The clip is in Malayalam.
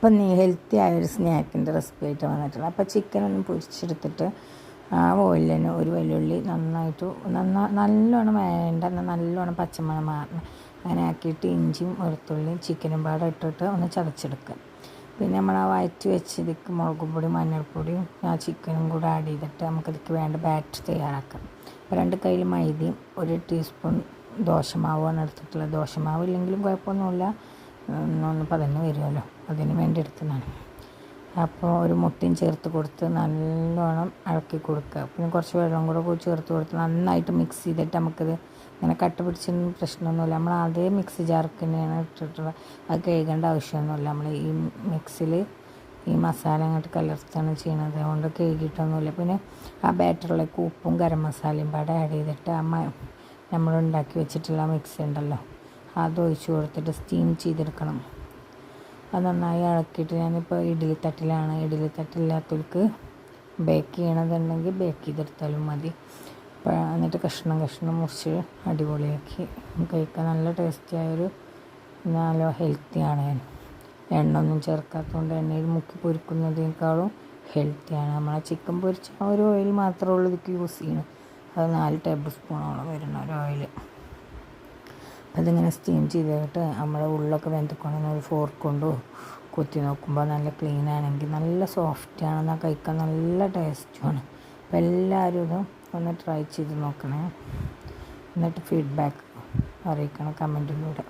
അപ്പം ഹെൽത്തി ആയൊരു സ്നാക്കിൻ്റെ റെസിപ്പി ആയിട്ട് വന്നിട്ടുള്ളത്. അപ്പോൾ ചിക്കൻ ഒന്ന് പൊരിച്ചെടുത്തിട്ട് ആ ഓയിലിൽ തന്നെ ഒരു വെല്ലുള്ളി നന്നായിട്ട് നല്ലോണം വേണ്ട നല്ലോണം പച്ചമണം മാറണം അങ്ങനെ ആക്കിയിട്ട് ഇഞ്ചിയും വെളുത്തുള്ളിയും ചിക്കനും പാടെ ഇട്ടിട്ട് ഒന്ന് ചതച്ചെടുക്കുക. പിന്നെ നമ്മൾ ആ വഴറ്റി വെച്ചതിക്ക് മുളക് പൊടി മഞ്ഞൾപ്പൊടിയും ആ ചിക്കനും കൂടെ ആഡ് ചെയ്തിട്ട് നമുക്കതിക്ക് വേണ്ട ബാറ്റർ തയ്യാറാക്കാം. അപ്പോൾ 2 കയ്യിൽ മൈദയും 1 ടീസ്പൂൺ ദോശമാവാണ് എടുത്തിട്ടുള്ളത്. ദോശമാവ് ഇല്ലെങ്കിലും കുഴപ്പമൊന്നുമില്ല, ഒന്ന് പതഞ്ഞ് വരുമല്ലോ, അതിന് വേണ്ടി എടുത്തതാണ്. അപ്പോൾ ഒരു മുട്ടയും ചേർത്ത് കൊടുത്ത് നല്ലോണം ഇളക്കി കൊടുക്കുക. പിന്നെ കുറച്ച് വെള്ളം കൂടെ ചേർത്ത് കൊടുത്ത് നന്നായിട്ട് മിക്സ് ചെയ്തിട്ട് നമുക്കത് ഇങ്ങനെ കട്ട പിടിച്ചൊന്നും പ്രശ്നമൊന്നുമില്ല. നമ്മൾ അതേ മിക്സി ജാർക്ക് തന്നെയാണ് ഇട്ടിട്ടുള്ളത്, അത് കഴുകേണ്ട ആവശ്യമൊന്നുമില്ല. നമ്മൾ ഈ മിക്സിൽ ഈ മസാല അങ്ങോട്ട് കലർത്താണ് ചെയ്യണത്, അതുകൊണ്ട് കഴുകിയിട്ടൊന്നുമില്ല. പിന്നെ ആ ബാറ്ററിലേക്ക് ഉപ്പും ഗരം മസാലയും പാടെ ആഡ് ചെയ്തിട്ട് നമ്മൾ ഉണ്ടാക്കി വെച്ചിട്ടുള്ള മിക്സി ഉണ്ടല്ലോ അത് ഒഴിച്ച് കൊടുത്തിട്ട് സ്റ്റീം ചെയ്തെടുക്കണം. അത് നന്നായി ഇളക്കിയിട്ട് ഞാനിപ്പോൾ ഇഡ്ഡലി തട്ടില്ലാത്തവർക്ക് ബേക്ക് ചെയ്യണമെന്നുണ്ടെങ്കിൽ ബേക്ക് ചെയ്തെടുത്താലും മതി. എന്നിട്ട് കഷ്ണം മുറിച്ച് അടിപൊളിയാക്കി കഴിക്കാൻ നല്ല ടേസ്റ്റിയായൊരു നല്ല ഹെൽത്തിയാണ്. എണ്ണ ഒന്നും ചേർക്കാത്തതുകൊണ്ട് എണ്ണയിൽ മുക്കി പൊരിക്കുന്നതിനേക്കാളും ഹെൽത്തിയാണ്. നമ്മൾ ചിക്കൻ പൊരിച്ച ആ ഒരു ഓയിൽ മാത്രമേ ഉള്ളൂ ഇതിക്ക് യൂസ് ചെയ്യണം. അത് 4 ടേബിൾ സ്പൂണോളം വരുന്ന ഒരു ഓയിൽ. അപ്പം അതിങ്ങനെ സ്റ്റീം ചെയ്തിട്ട് നമ്മുടെ ഉള്ളൊക്കെ വെന്തുകൊണ്ടെന്ന് ഒരു ഫോർക്ക് കൊണ്ട് കുത്തി നോക്കുമ്പോൾ നല്ല ക്ലീൻ ആണെങ്കിൽ നല്ല സോഫ്റ്റാണ്, എന്നാൽ കഴിക്കാൻ നല്ല ടേസ്റ്റുമാണ്. അപ്പോൾ എല്ലാവരും ഇതും ഒന്ന് ട്രൈ ചെയ്ത് നോക്കണേ, എന്നിട്ട് ഫീഡ്ബാക്ക് അറിയിക്കണം കമൻറ്റിലൂടെ.